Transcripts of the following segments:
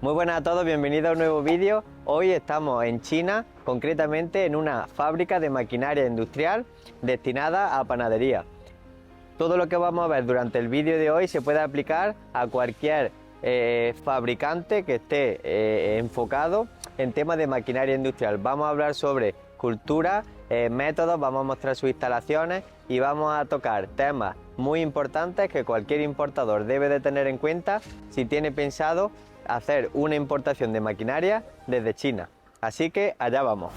Muy buenas a todos, bienvenidos a un nuevo vídeo. Hoy estamos en China, concretamente en una fábrica de maquinaria industrial destinada a panadería. Todo lo que vamos a ver durante el vídeo de hoy se puede aplicar a cualquier fabricante que esté enfocado en temas de maquinaria industrial. Vamos a hablar sobre cultura, métodos, vamos a mostrar sus instalaciones y vamos a tocar temas muy importantes que cualquier importador debe de tener en cuenta si tiene pensado hacer una importación de maquinaria desde China. Así que allá vamos.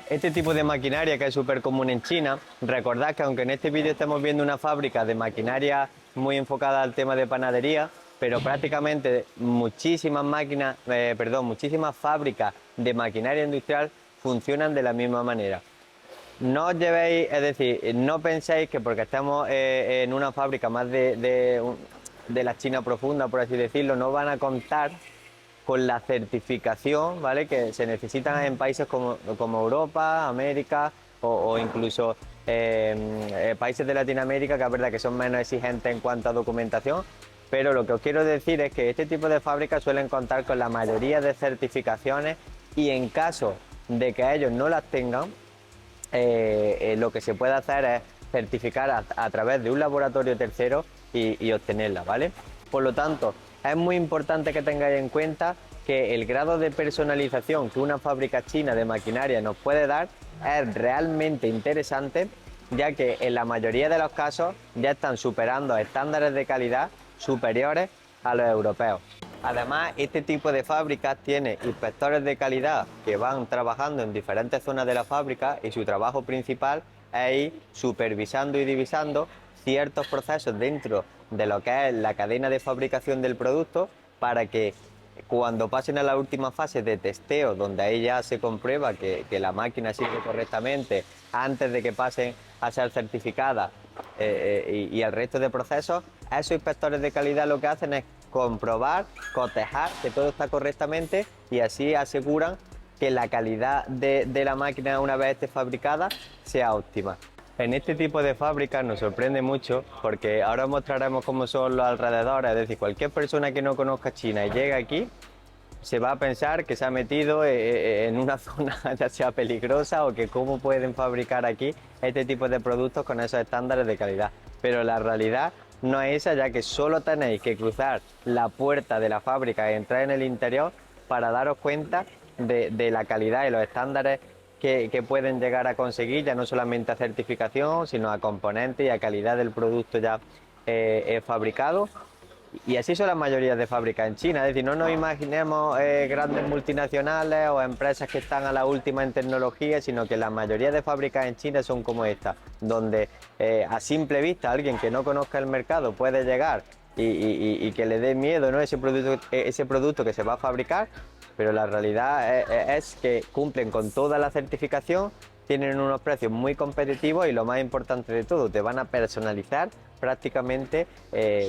Este tipo de maquinaria que es súper común en China, recordad que aunque en este vídeo estemos viendo una fábrica de maquinaria muy enfocada al tema de panadería, pero prácticamente muchísimas muchísimas fábricas de maquinaria industrial funcionan de la misma manera. No os llevéis, es decir, no penséis que porque estamos en una fábrica más de la China profunda, por así decirlo, no van a contar con la certificación, ¿vale?, que se necesitan en países como Europa, América o incluso países de Latinoamérica, que es verdad que son menos exigentes en cuanto a documentación, pero lo que os quiero decir es que este tipo de fábricas suelen contar con la mayoría de certificaciones y en caso de que ellos no las tengan, lo que se puede hacer es certificar a través de un laboratorio tercero y obtenerla, ¿vale? Por lo tanto, es muy importante que tengáis en cuenta que el grado de personalización que una fábrica china de maquinaria nos puede dar es realmente interesante, ya que en la mayoría de los casos ya están superando estándares de calidad superiores a los europeos. Además, este tipo de fábricas tiene inspectores de calidad que van trabajando en diferentes zonas de la fábrica y su trabajo principal es ir supervisando y divisando ciertos procesos dentro de lo que es la cadena de fabricación del producto para que cuando pasen a la última fase de testeo, donde ahí ya se comprueba que la máquina sirve correctamente antes de que pasen a ser certificada y el resto de procesos, esos inspectores de calidad lo que hacen es comprobar, cotejar que todo está correctamente y así aseguran que la calidad de la máquina una vez esté fabricada sea óptima. En este tipo de fábricas nos sorprende mucho porque ahora mostraremos cómo son los alrededores, es decir, cualquier persona que no conozca China y llegue aquí se va a pensar que se ha metido en una zona ya sea peligrosa o que cómo pueden fabricar aquí este tipo de productos con esos estándares de calidad. Pero la realidad no es esa, ya que solo tenéis que cruzar la puerta de la fábrica y entrar en el interior para daros cuenta de la calidad y los estándares que pueden llegar a conseguir, ya no solamente a certificación, sino a componentes y a calidad del producto ya fabricado. Y así son las mayorías de fábricas en China, es decir, no nos imaginemos grandes multinacionales o empresas que están a la última en tecnología, sino que la mayoría de fábricas en China son como esta, donde a simple vista alguien que no conozca el mercado puede llegar y que le dé miedo, ¿no?, ese producto que se va a fabricar, pero la realidad es que cumplen con toda la certificación, tienen unos precios muy competitivos y lo más importante de todo, te van a personalizar prácticamente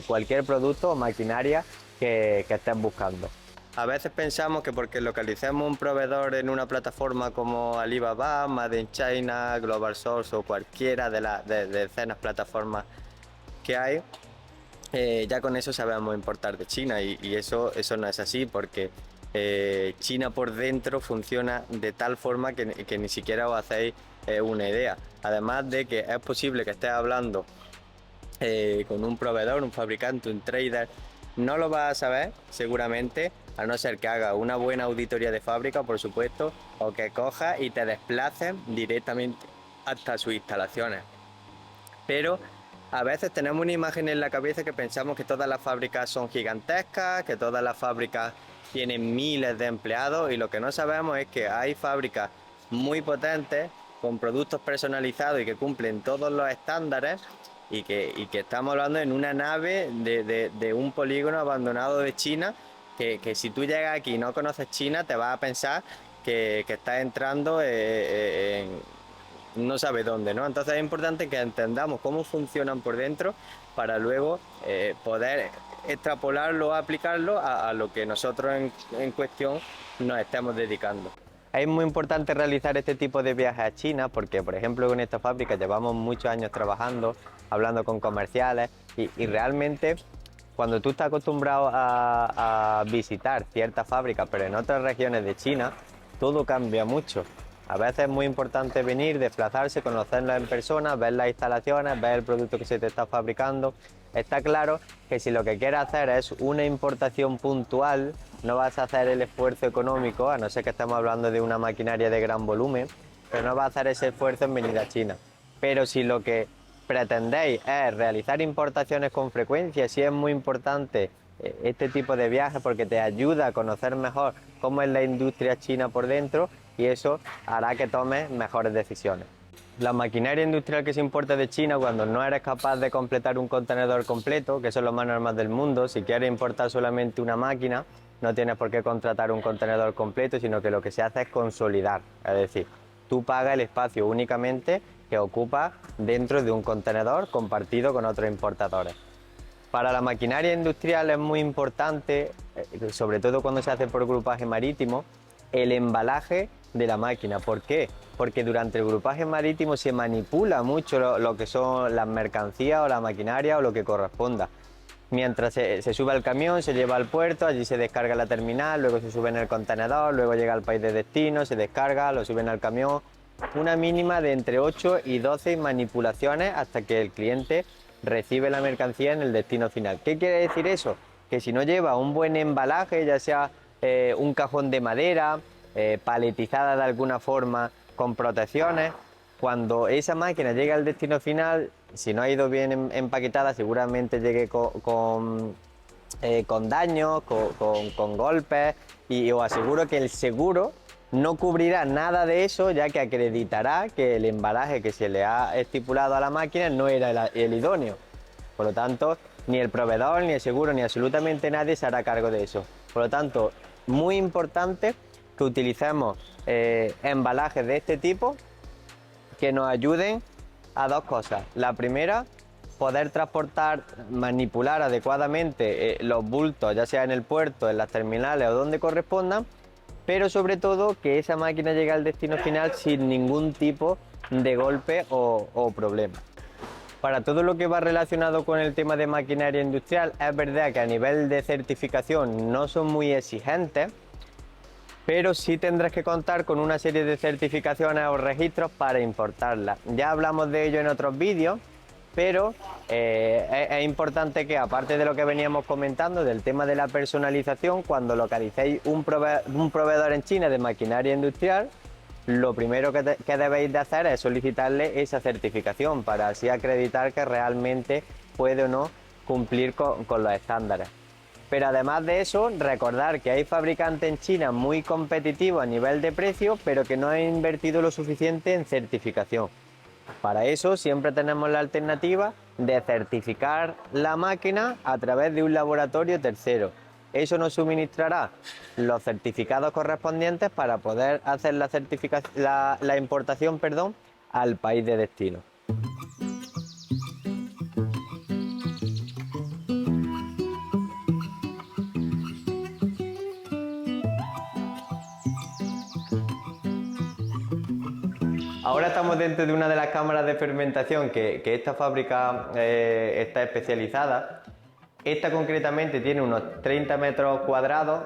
cualquier producto o maquinaria que estés buscando. A veces pensamos que porque localicemos un proveedor en una plataforma como Alibaba, Made in China, Global Source o cualquiera de las decenas de plataformas que hay, ya con eso sabemos importar de China y eso no es así, porque China por dentro funciona de tal forma que ni siquiera os hacéis una idea. Además de que es posible que estés hablando con un proveedor, un fabricante, un trader, no lo vas a saber seguramente, a no ser que haga una buena auditoría de fábrica, por supuesto, o que cojas y te desplaces directamente hasta sus instalaciones. pero a veces tenemos una imagen en la cabeza que pensamos que todas las fábricas son gigantescas, que todas las fábricas tienen miles de empleados, y lo que no sabemos es que hay fábricas muy potentes con productos personalizados y que cumplen todos los estándares, y que estamos hablando en una nave de un polígono abandonado de China, que si tú llegas aquí y no conoces China te vas a pensar que estás entrando no sabe dónde, ¿no? Entonces es importante que entendamos cómo funcionan por dentro para luego poder extrapolarlo, aplicarlo a lo que nosotros en cuestión nos estamos dedicando. Es muy importante realizar este tipo de viajes a China porque, por ejemplo, con esta fábrica llevamos muchos años trabajando, hablando con comerciales, y realmente cuando tú estás acostumbrado a visitar ciertas fábricas, pero en otras regiones de China, todo cambia mucho. A veces es muy importante venir, desplazarse, conocerlas en persona, ver las instalaciones, ver el producto que se te está fabricando. Está claro que si lo que quieres hacer es una importación puntual, no vas a hacer el esfuerzo económico, a no ser que estemos hablando de una maquinaria de gran volumen, pero no vas a hacer ese esfuerzo en venir a China. Pero si lo que pretendéis es realizar importaciones con frecuencia, sí es muy importante este tipo de viajes porque te ayuda a conocer mejor cómo es la industria china por dentro, y eso hará que tomes mejores decisiones. La maquinaria industrial que se importa de China, cuando no eres capaz de completar un contenedor completo, que eso es lo más normal del mundo, si quieres importar solamente una máquina, no tienes por qué contratar un contenedor completo, sino que lo que se hace es consolidar. Es decir, tú pagas el espacio únicamente que ocupa dentro de un contenedor compartido con otros importadores. Para la maquinaria industrial es muy importante, sobre todo cuando se hace por grupaje marítimo, el embalaje de la máquina. ¿Por qué? Porque durante el grupaje marítimo se manipula mucho lo que son las mercancías o la maquinaria o lo que corresponda. Mientras se sube al camión, se lleva al puerto, allí se descarga la terminal, luego se sube en el contenedor, luego llega al país de destino, se descarga, lo suben al camión. Una mínima de entre 8 y 12 manipulaciones hasta que el cliente recibe la mercancía en el destino final. ¿Qué quiere decir eso? Que si no lleva un buen embalaje, ya sea un cajón de madera, paletizada de alguna forma, con protecciones, cuando esa máquina llegue al destino final, si no ha ido bien empaquetada, seguramente llegue con daños, con golpes, y os aseguro que el seguro no cubrirá nada de eso, ya que acreditará que el embalaje que se le ha estipulado a la máquina no era el idóneo. Por lo tanto, ni el proveedor, ni el seguro, ni absolutamente nadie se hará cargo de eso. Por lo tanto, muy importante que utilicemos embalajes de este tipo que nos ayuden a dos cosas. La primera, poder transportar, manipular adecuadamente los bultos, ya sea en el puerto, en las terminales o donde correspondan, pero sobre todo que esa máquina llegue al destino final sin ningún tipo de golpe o problema. Para todo lo que va relacionado con el tema de maquinaria industrial, es verdad que a nivel de certificación no son muy exigentes, pero sí tendrás que contar con una serie de certificaciones o registros para importarla. Ya hablamos de ello en otros vídeos, pero es importante que, aparte de lo que veníamos comentando del tema de la personalización, cuando localicéis un proveedor en China de maquinaria industrial, lo primero que debéis de hacer es solicitarle esa certificación para así acreditar que realmente puede o no cumplir con los estándares. Pero además de eso, recordar que hay fabricantes en China muy competitivos a nivel de precio, pero que no han invertido lo suficiente en certificación. Para eso siempre tenemos la alternativa de certificar la máquina a través de un laboratorio tercero. Eso nos suministrará los certificados correspondientes para poder hacer la importación, al país de destino. Ahora estamos dentro de una de las cámaras de fermentación que esta fábrica está especializada. Esta concretamente tiene unos 30 metros cuadrados,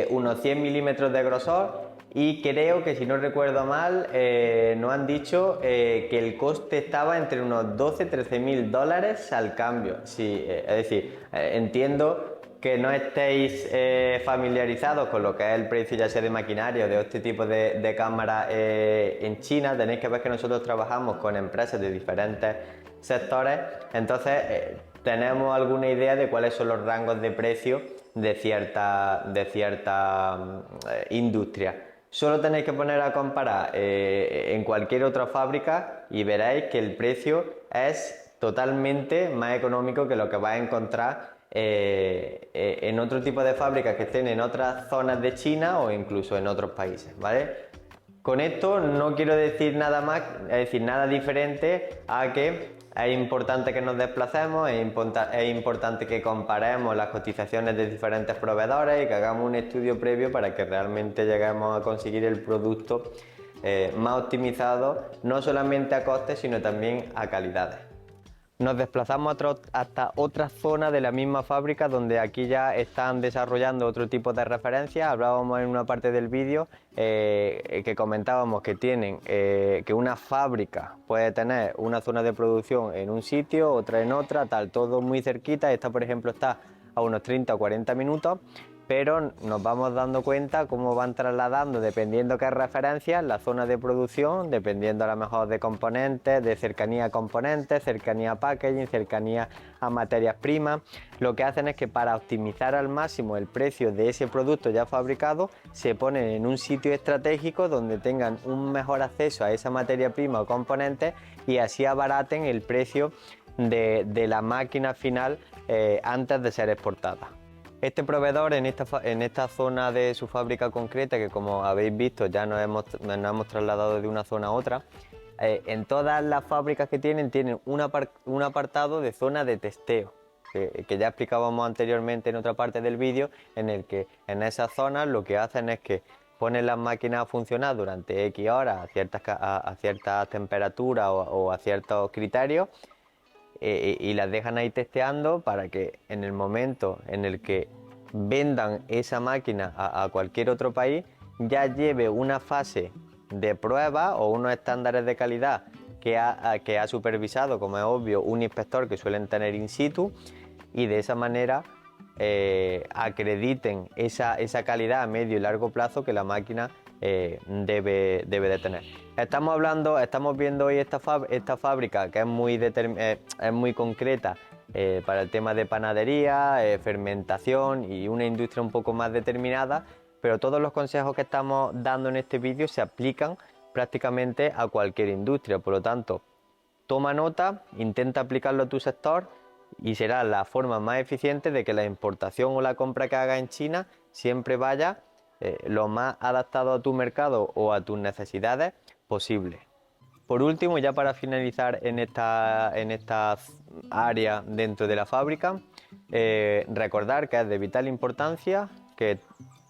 unos 100 milímetros de grosor, y creo que, si no recuerdo mal, nos han dicho que el coste estaba entre unos 12-13 mil dólares al cambio. Sí, es decir, entiendo que no estéis familiarizados con lo que es el precio ya sea de maquinaria o de este tipo de cámaras en China, tenéis que ver que nosotros trabajamos con empresas de diferentes sectores, entonces tenemos alguna idea de cuáles son los rangos de precio de cierta industria. Solo tenéis que poner a comparar en cualquier otra fábrica y veréis que el precio es totalmente más económico que lo que vais a encontrar en otro tipo de fábricas que estén en otras zonas de China o incluso en otros países, ¿vale? Con esto no quiero decir nada más, es decir, nada diferente a que es importante que nos desplacemos, es importante que comparemos las cotizaciones de diferentes proveedores y que hagamos un estudio previo para que realmente lleguemos a conseguir el producto más optimizado, no solamente a costes, sino también a calidades. Nos desplazamos hasta otra zona de la misma fábrica donde aquí ya están desarrollando otro tipo de referencias. Hablábamos en una parte del vídeo que comentábamos que que una fábrica puede tener una zona de producción en un sitio, otra en otra, tal, todo muy cerquita. Esta, por ejemplo, está a unos 30 o 40 minutos, pero nos vamos dando cuenta cómo van trasladando, dependiendo qué referencias, la zona de producción, dependiendo a lo mejor de componentes, de cercanía a componentes, cercanía a packaging, cercanía a materias primas. Lo que hacen es que para optimizar al máximo el precio de ese producto ya fabricado, se ponen en un sitio estratégico donde tengan un mejor acceso a esa materia prima o componentes y así abaraten el precio de la máquina final antes de ser exportada. Este proveedor en esta zona de su fábrica concreta, que como habéis visto ya nos hemos trasladado de una zona a otra, en todas las fábricas que tienen un apartado de zona de testeo, que ya explicábamos anteriormente en otra parte del vídeo, en el que en esas zonas lo que hacen es que ponen las máquinas a funcionar durante X horas a ciertas temperaturas o a ciertos criterios, y las dejan ahí testeando para que en el momento en el que vendan esa máquina a cualquier otro país ya lleve una fase de prueba o unos estándares de calidad que ha supervisado, como es obvio, un inspector que suelen tener in situ, y de esa manera acrediten esa calidad a medio y largo plazo que la máquina debe de tener. Estamos viendo hoy esta fábrica que es muy concreta para el tema de panadería, fermentación y una industria un poco más determinada, pero todos los consejos que estamos dando en este vídeo se aplican prácticamente a cualquier industria. Por lo tanto, toma nota, intenta aplicarlo a tu sector y será la forma más eficiente de que la importación o la compra que hagas en China siempre vaya lo más adaptado a tu mercado o a tus necesidades posible. Por último, ya para finalizar en esta área dentro de la fábrica, recordar que es de vital importancia que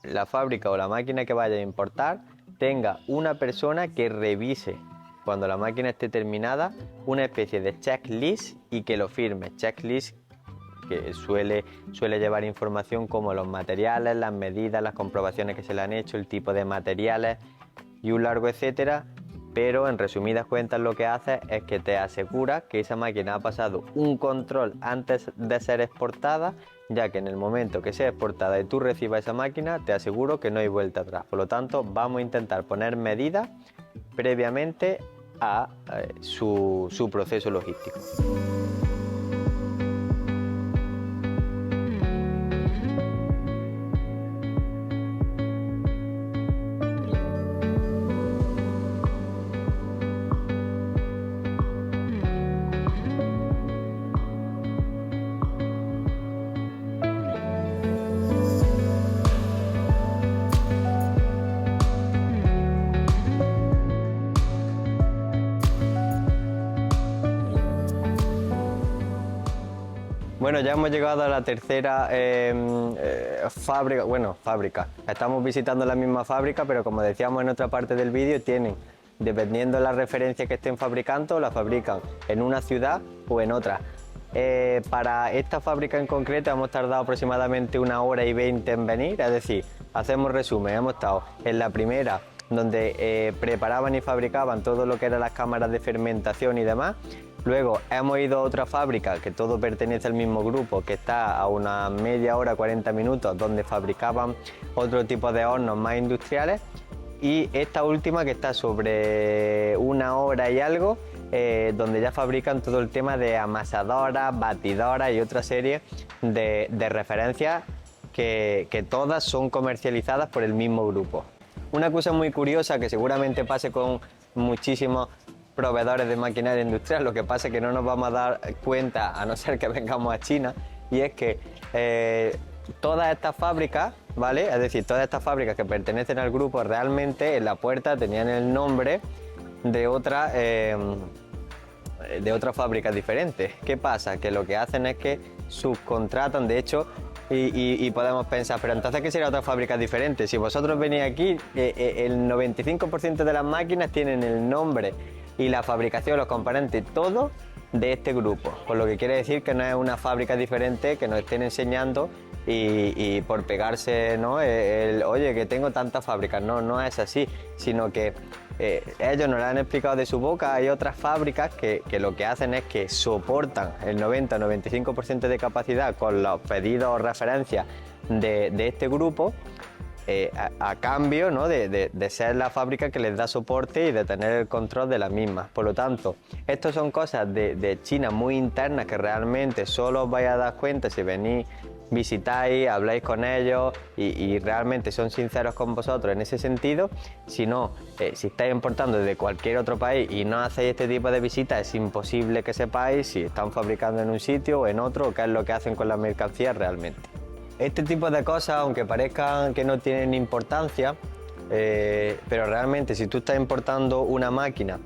la fábrica o la máquina que vaya a importar tenga una persona que revise cuando la máquina esté terminada una especie de checklist y que lo firme. Checklist que suele llevar información como los materiales, las medidas, las comprobaciones que se le han hecho, el tipo de materiales y un largo etcétera, pero en resumidas cuentas lo que hace es que te asegura que esa máquina ha pasado un control antes de ser exportada, ya que en el momento que sea exportada y tú recibas esa máquina, te aseguro que no hay vuelta atrás. Por lo tanto, vamos a intentar poner medidas previamente a su proceso logístico. Bueno, ya hemos llegado a la tercera fábrica. Estamos visitando la misma fábrica, pero como decíamos en otra parte del vídeo, dependiendo de la referencia que estén fabricando, la fabrican en una ciudad o en otra. Para esta fábrica en concreto hemos tardado aproximadamente 1 hora y 20 en venir, es decir, hacemos resumen, hemos estado en la primera, donde preparaban y fabricaban todo lo que eran las cámaras de fermentación y demás. Luego hemos ido a otra fábrica, que todo pertenece al mismo grupo, que está a una media hora, 40 minutos, donde fabricaban otro tipo de hornos más industriales. Y esta última que está sobre una hora y algo, donde ya fabrican todo el tema de amasadoras, batidoras y otra serie de referencias que todas son comercializadas por el mismo grupo. Una cosa muy curiosa que seguramente pase con muchísimos proveedores de maquinaria industrial, lo que pasa es que no nos vamos a dar cuenta a no ser que vengamos a China, y es que todas estas fábricas, ¿vale? Es decir, todas estas fábricas que pertenecen al grupo realmente en la puerta tenían el nombre de otras fábricas diferentes. ¿Qué pasa? Que lo que hacen es que subcontratan, de hecho, y podemos pensar, pero entonces ¿qué sería otra fábrica diferente? Si vosotros venís aquí, el 95% de las máquinas tienen el nombre y la fabricación, los componentes, todo de este grupo, por lo que quiere decir que no es una fábrica diferente que nos estén enseñando y por pegarse, ¿no? Oye, que tengo tantas fábricas, no es así, sino que ellos nos lo han explicado de su boca. Hay otras fábricas que lo que hacen es que soportan el 90-95% de capacidad con los pedidos o referencias de este grupo, a cambio, ¿no? de ser la fábrica que les da soporte y de tener el control de las mismas. Por lo tanto, estas son cosas de China muy internas que realmente solo os vais a dar cuenta si venís, visitáis, habláis con ellos y realmente son sinceros con vosotros en ese sentido. Si no, si estáis importando desde cualquier otro país y no hacéis este tipo de visitas, es imposible que sepáis si están fabricando en un sitio o en otro, o qué es lo que hacen con las mercancías realmente. Este tipo de cosas, aunque parezcan que no tienen importancia, pero realmente si tú estás importando una máquina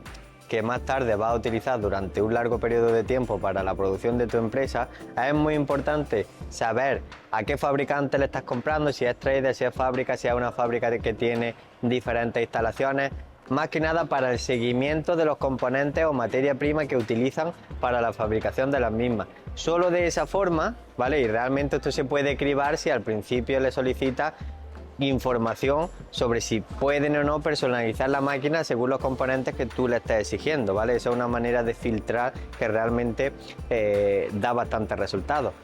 que más tarde vas a utilizar durante un largo periodo de tiempo para la producción de tu empresa, es muy importante saber a qué fabricante le estás comprando, si es trader, si es fábrica, si es una fábrica que tiene diferentes instalaciones, más que nada para el seguimiento de los componentes o materia prima que utilizan para la fabricación de las mismas. Solo de esa forma, ¿vale? Y realmente esto se puede cribar si al principio le solicitas información sobre si pueden o no personalizar la máquina según los componentes que tú le estés exigiendo, ¿vale? Esa es una manera de filtrar que realmente da bastantes resultados.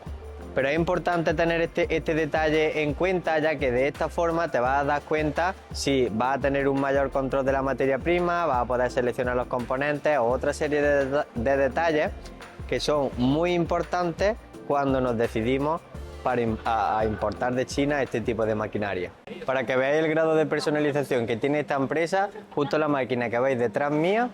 Pero es importante tener este detalle en cuenta, ya que de esta forma te vas a dar cuenta si vas a tener un mayor control de la materia prima, vas a poder seleccionar los componentes o otra serie de detalles que son muy importantes cuando nos decidimos a importar de China este tipo de maquinaria. Para que veáis el grado de personalización que tiene esta empresa, justo la máquina que veis detrás mía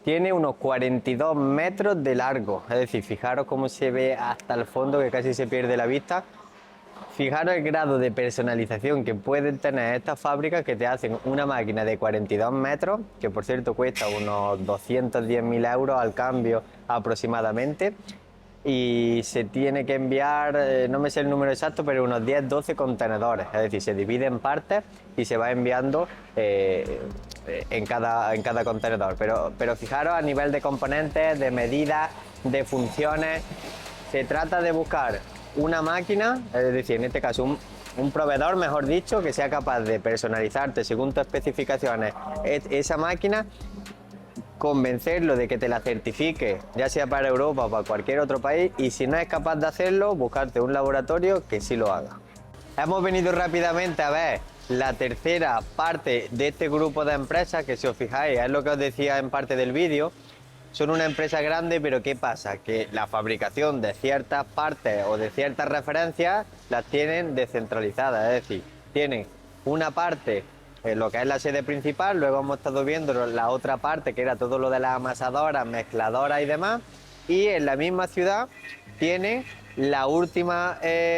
tiene unos 42 metros de largo, es decir, fijaros cómo se ve hasta el fondo, que casi se pierde la vista. Fijaros el grado de personalización que pueden tener estas fábricas, que te hacen una máquina de 42 metros, que por cierto cuesta unos 210.000 euros al cambio aproximadamente, y se tiene que enviar, no me sé el número exacto, pero unos 10-12 contenedores, es decir, se divide en partes y se va enviando en cada contenedor. Pero fijaros a nivel de componentes, de medidas, de funciones, se trata de buscar una máquina, es decir, en este caso un proveedor, mejor dicho, que sea capaz de personalizarte según tus especificaciones esa máquina, convencerlo de que te la certifique, ya sea para Europa o para cualquier otro país, y si no es capaz de hacerlo, buscarte un laboratorio que sí lo haga. Hemos venido rápidamente a ver la tercera parte de este grupo de empresas, que si os fijáis es lo que os decía en parte del vídeo. Son una empresa grande, pero ¿qué pasa? Que la fabricación de ciertas partes o de ciertas referencias las tienen descentralizadas, es decir, tienen una parte en lo que es la sede principal, luego hemos estado viendo la otra parte que era todo lo de las amasadoras, mezcladoras y demás, y en la misma ciudad tiene la última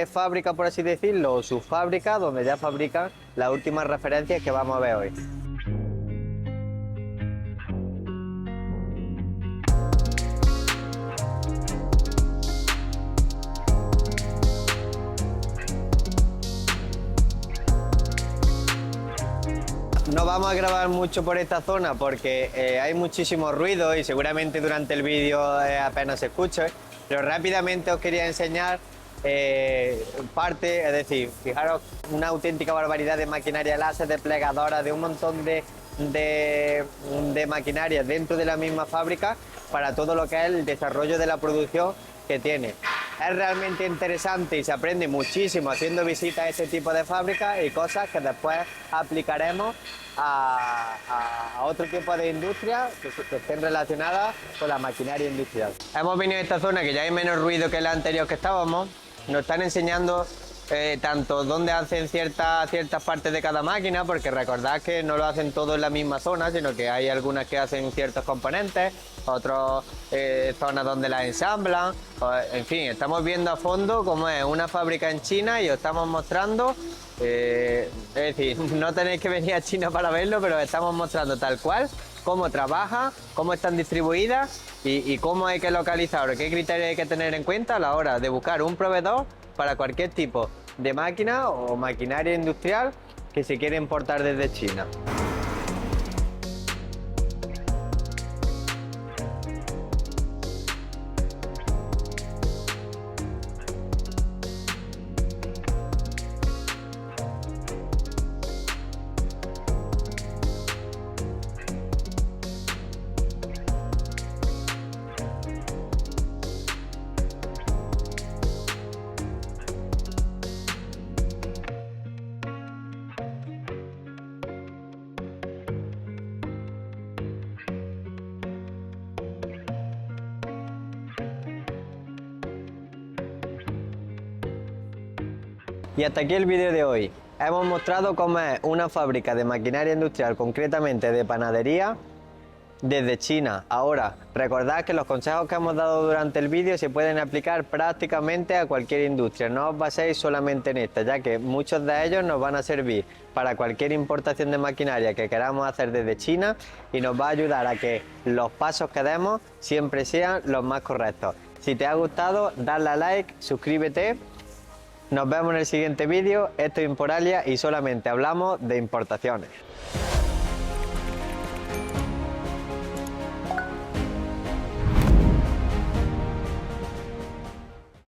fábrica, por así decirlo, o subfábrica, donde ya fabrican las últimas referencias que vamos a ver hoy. No vamos a grabar mucho por esta zona porque hay muchísimo ruido y seguramente durante el vídeo apenas se escuche, pero rápidamente os quería enseñar parte, es decir, fijaros una auténtica barbaridad de maquinaria láser, de plegadoras, de un montón de de maquinaria dentro de la misma fábrica para todo lo que es el desarrollo de la producción que tiene. Es realmente interesante y se aprende muchísimo haciendo visitas a este tipo de fábricas y cosas que después aplicaremos a otro tipo de industrias que estén relacionadas con la maquinaria industrial. Hemos venido a esta zona que ya hay menos ruido que la anterior que estábamos. Nos están enseñando tanto dónde hacen ciertas partes de cada máquina, porque recordad que no lo hacen todo en la misma zona, sino que hay algunas que hacen ciertos componentes, otras zonas donde las ensamblan, en fin, estamos viendo a fondo cómo es una fábrica en China y os estamos mostrando, es decir, no tenéis que venir a China para verlo, pero estamos mostrando tal cual cómo trabaja, cómo están distribuidas y cómo hay que localizar, qué criterios hay que tener en cuenta a la hora de buscar un proveedor para cualquier tipo de máquina o maquinaria industrial que se quiere importar desde China. Y hasta aquí el vídeo de hoy. Hemos mostrado cómo es una fábrica de maquinaria industrial, concretamente de panadería, desde China. Ahora, recordad que los consejos que hemos dado durante el vídeo se pueden aplicar prácticamente a cualquier industria. No os baséis solamente en esta, ya que muchos de ellos nos van a servir para cualquier importación de maquinaria que queramos hacer desde China y nos va a ayudar a que los pasos que demos siempre sean los más correctos. Si te ha gustado, dale a like, suscríbete. Nos vemos en el siguiente vídeo. Esto es Imporalia y solamente hablamos de importaciones.